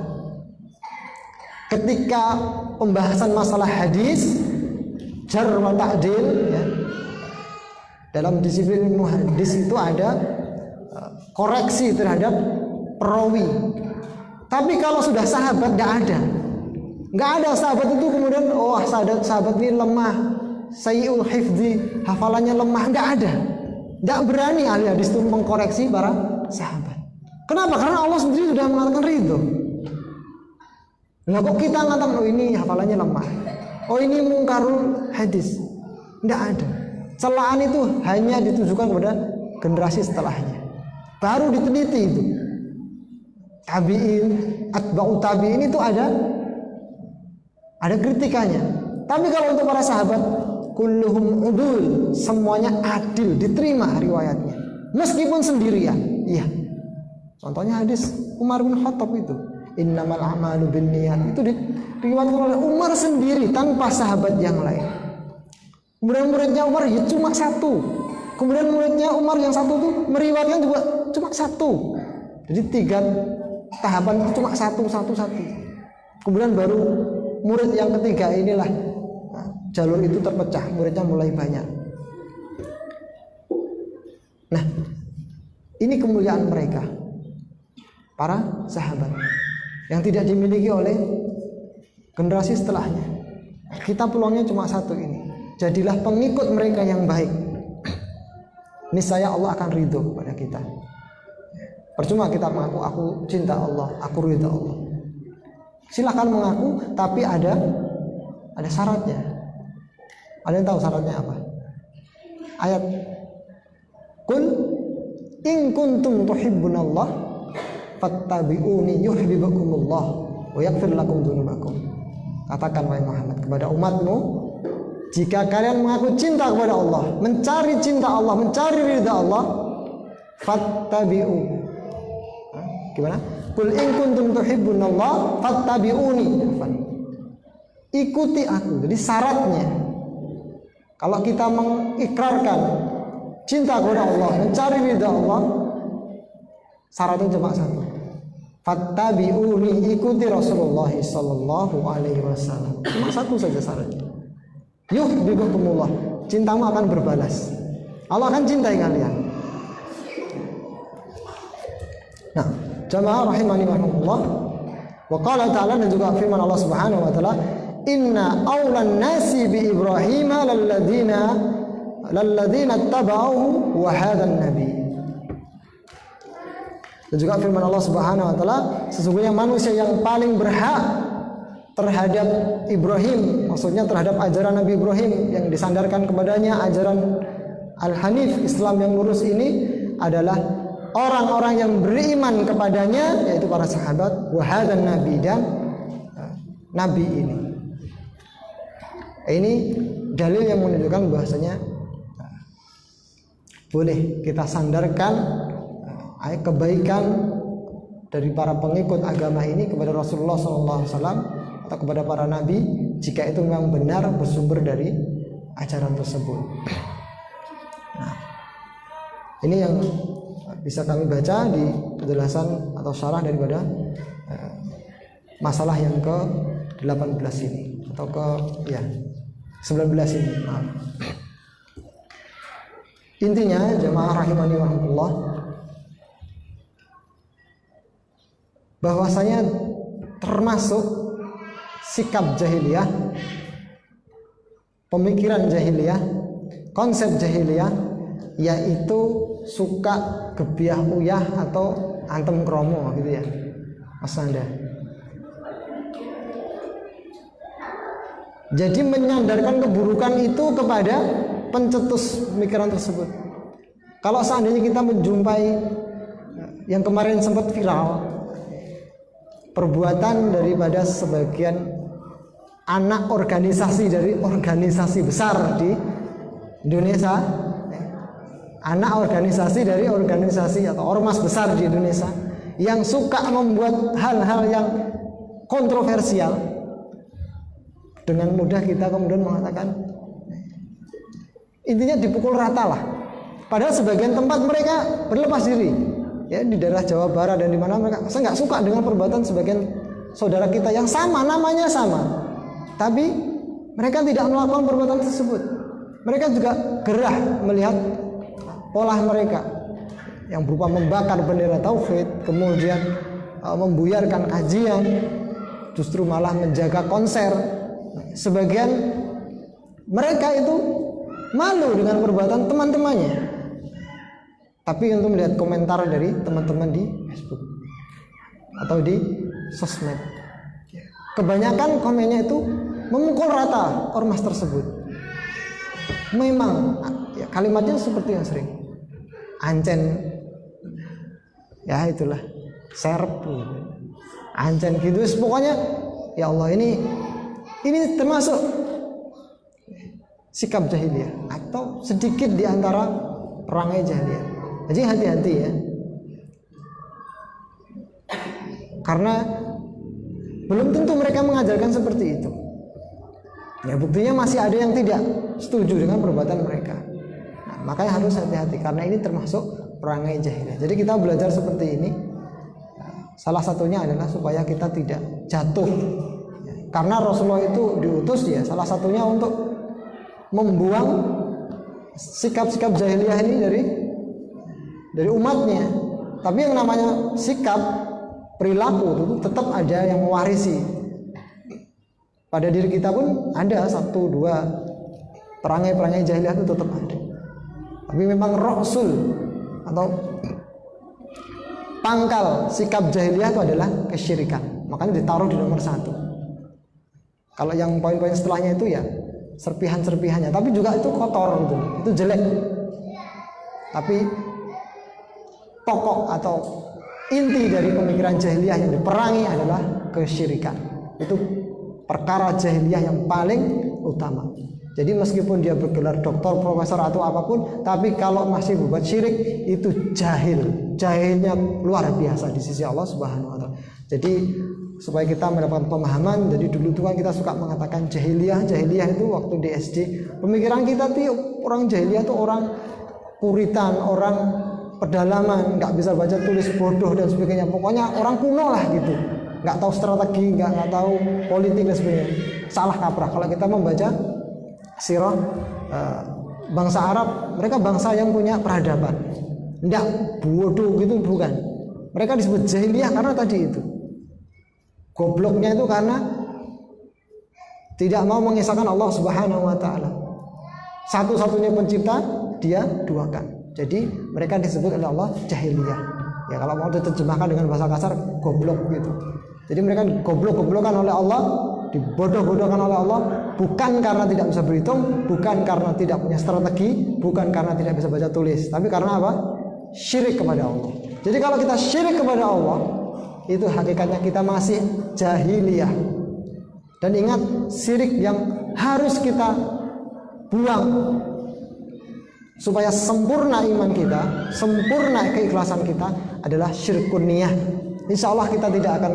Ketika pembahasan masalah hadis, jar wa ta'dil, ya, dalam disiplin ilmu hadis itu ada koreksi terhadap perawi. Tapi kalau sudah sahabat nggak ada sahabat itu kemudian sahabat ini lemah, sayyi'ul hifzi, hafalannya lemah, nggak berani ahli hadis itu mengkoreksi para sahabat. Kenapa? Karena Allah sendiri sudah mengatakan ridho. Nah, kok kita ngatakan ini hafalannya lemah, ini mungkarul hadis? Nggak ada. Celaan itu hanya ditujukan kepada generasi setelahnya. Baru diteliti itu. Tabi'in, atba'u tabi'in itu ada kritikannya. Tapi kalau untuk para sahabat, kulluhum udul, semuanya adil, diterima riwayatnya, meskipun sendirian. Iya. Contohnya hadis Umar bin Khattab itu, innamal a'malu binniyat, itu diriwayatkan oleh Umar sendiri tanpa sahabat yang lain. Kemudian muridnya Umar ya cuma satu. Kemudian muridnya Umar yang satu itu meriwayatkan juga cuma satu. Jadi 3 tahapan itu cuma satu. Kemudian baru murid yang ketiga inilah jalur itu terpecah, muridnya mulai banyak. Nah, ini kemuliaan mereka, para sahabat, yang tidak dimiliki oleh generasi setelahnya. Kita peluangnya cuma satu ini. Jadilah pengikut mereka yang baik. Niscaya Allah akan ridho kepada kita. Percuma kita mengaku aku cinta Allah, aku ridha Allah. Silakan mengaku, tapi ada syaratnya. Ada yang tahu syaratnya apa? Ayat Qul in kuntum tuhibbunallah fattabi'uni yuhibbukumullah wa yaghfir lakum dzunubakum. Katakan wahai Muhammad kepada umatmu, jika kalian mengaku cinta kepada Allah, mencari cinta Allah, mencari ridha Allah, fattabi'u. Gimana? Qul in kuntum tuhibbunallah fattabi'uni. Ikuti aku. Jadi syaratnya, kalau kita mengikrarkan cinta kepada Allah, mencari ridha Allah, syaratnya cuma satu. fattabi'uni, ikuti Rasulullah sallallahu alaihi wasallam. Cuma satu saja syaratnya. Yuhibbukumullah, cintamu akan berbalas. Allah akan cintai kalian. Nah, jamaah rahimani wa rahmatullah. Wa qala ta'ala, dan juga firman Allah Subhanahu wa taala, inna awlan nasi bi Ibrahim lalladzina tabauhu wa hadan nabi. Dan juga firman Allah Subhanahu wa taala, sesungguhnya manusia yang paling berhak terhadap Ibrahim, maksudnya terhadap ajaran Nabi Ibrahim yang disandarkan kepadanya, ajaran Al-Hanif, Islam yang lurus ini, adalah orang-orang yang beriman kepadanya, yaitu para sahabat, wa hadan nabi, dan nabi ini. Ini dalil yang menunjukkan bahwasanya boleh kita sandarkan kebaikan dari para pengikut agama ini kepada Rasulullah SAW atau kepada para nabi, jika itu memang benar bersumber dari ajaran tersebut. Nah, ini yang bisa kami baca di penjelasan atau syarah daripada masalah yang ke-18 ini, atau ke-19 ini. Maaf. Intinya jamaah rahimani wa rahmatullah, bahwasanya termasuk sikap jahiliyah, pemikiran jahiliyah, konsep jahiliyah, yaitu suka gebiah uyah atau antem kromo gitu ya, Mas Anda. Jadi menyandarkan keburukan itu kepada pencetus pemikiran tersebut. Kalau seandainya kita menjumpai yang kemarin sempat viral, perbuatan daripada sebagian anak organisasi dari organisasi besar di Indonesia, anak organisasi dari organisasi atau ormas besar di Indonesia yang suka membuat hal-hal yang kontroversial, dengan mudah kita kemudian mengatakan intinya dipukul rata lah. Padahal sebagian tempat mereka berlepas diri, ya, di daerah Jawa Barat dan di mana mereka, saya nggak suka dengan perbuatan sebagian saudara kita yang sama, namanya sama, tapi mereka tidak melakukan perbuatan tersebut. Mereka juga gerah melihat pola mereka yang berupa membakar bendera tauhid, kemudian membuyarkan kajian, justru malah menjaga konser. Sebagian mereka itu malu dengan perbuatan teman-temannya, tapi untuk melihat komentar dari teman-teman di Facebook atau di sosmed, kebanyakan komennya itu memukul rata ormas tersebut. Memang ya, kalimatnya seperti yang sering ancen, ya itulah serp, ancen gitu. Pokoknya ya Allah, ini termasuk sikap jahiliyah atau sedikit di antara perangai jahiliyah. Jadi hati-hati ya, karena belum tentu mereka mengajarkan seperti itu. Ya, buktinya masih ada yang tidak setuju dengan perbuatan mereka. Nah, makanya harus hati-hati karena ini termasuk perangai jahiliyah. Jadi kita belajar seperti ini, salah satunya adalah supaya kita tidak jatuh. Karena Rasulullah itu diutus ya, salah satunya untuk membuang sikap-sikap jahiliyah ini dari umatnya. Tapi yang namanya sikap, perilaku itu tetap ada yang mewarisi. Pada diri kita pun ada 1, 2 perangai-perangai jahiliyah itu tetap ada. Tapi memang Rasul atau pangkal sikap jahiliyah itu adalah kesyirikan. Makanya ditaruh di nomor 1. Kalau yang poin-poin setelahnya itu ya serpihan-serpihannya, tapi juga itu kotor gitu, itu jelek. Tapi pokok atau inti dari pemikiran jahiliyah yang diperangi adalah kesyirikan. Itu perkara jahiliyah yang paling utama. Jadi meskipun dia bergelar doktor, profesor atau apapun, tapi kalau masih berbuat syirik itu jahilnya luar biasa di sisi Allah Subhanahu wa taala. Jadi supaya kita mendapatkan pemahaman, jadi dulu tuh kan kita suka mengatakan jahiliyah itu waktu di SD, pemikiran kita tuh orang jahiliyah tuh orang puritan, orang pedalaman, nggak bisa baca tulis, bodoh dan sebagainya. Pokoknya orang kuno lah gitu, nggak tahu strategi, nggak tahu politik dan sebagainya. Salah kaprah. Kalau kita membaca sirah bangsa Arab, mereka bangsa yang punya peradaban. Nggak bodoh gitu, bukan. Mereka disebut jahiliyah karena tadi itu. Gobloknya itu karena tidak mau mengisahkan Allah Subhanahu wa taala. Satu-satunya pencipta dia duakan. Jadi mereka disebut oleh Allah jahiliyah. Ya kalau mau diterjemahkan dengan bahasa kasar, goblok gitu. Jadi mereka goblok-goblokan oleh Allah, dibodoh-bodohkan oleh Allah, bukan karena tidak bisa berhitung, bukan karena tidak punya strategi, bukan karena tidak bisa baca tulis, tapi karena apa? Syirik kepada Allah. Jadi kalau kita syirik kepada Allah, itu hakikatnya kita masih jahiliyah. Dan ingat, syirik yang harus kita buang supaya sempurna iman kita, sempurna keikhlasan kita adalah syirkun niyah. Insya Allah kita tidak akan,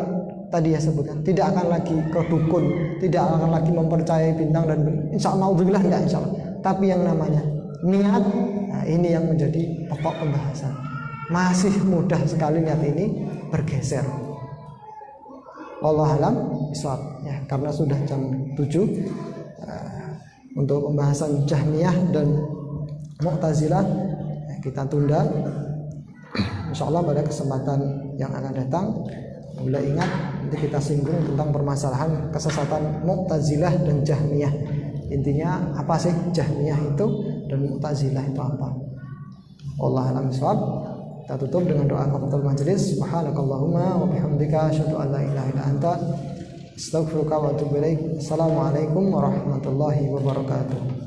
tadi ya sebutkan, tidak akan lagi ke dukun, tidak akan lagi mempercayai bintang dan insya Allah, naudzubillah, enggak insya Allah. Tapi yang namanya niat, nah ini yang menjadi pokok pembahasan. Masih mudah sekali niat ini bergeser. Wallahu a'lam bishawab. Ya, karena sudah jam 7, untuk pembahasan Jahmiyah dan Mu'tazilah kita tunda. Insyaallah pada kesempatan yang akan datang, bila ingat nanti kita singgung tentang permasalahan kesesatan Mu'tazilah dan Jahmiyah. Intinya apa sih Jahmiyah itu dan Mu'tazilah itu apa? Wallahu a'lam bishawab. Kita tutup dengan doa kafaratul majelis. Subhanakallahumma wa bihamdika asyhadu an la ilaha illa anta astaghfiruka wa atubu ilaik. Assalamualaikum warahmatullahi wabarakatuh.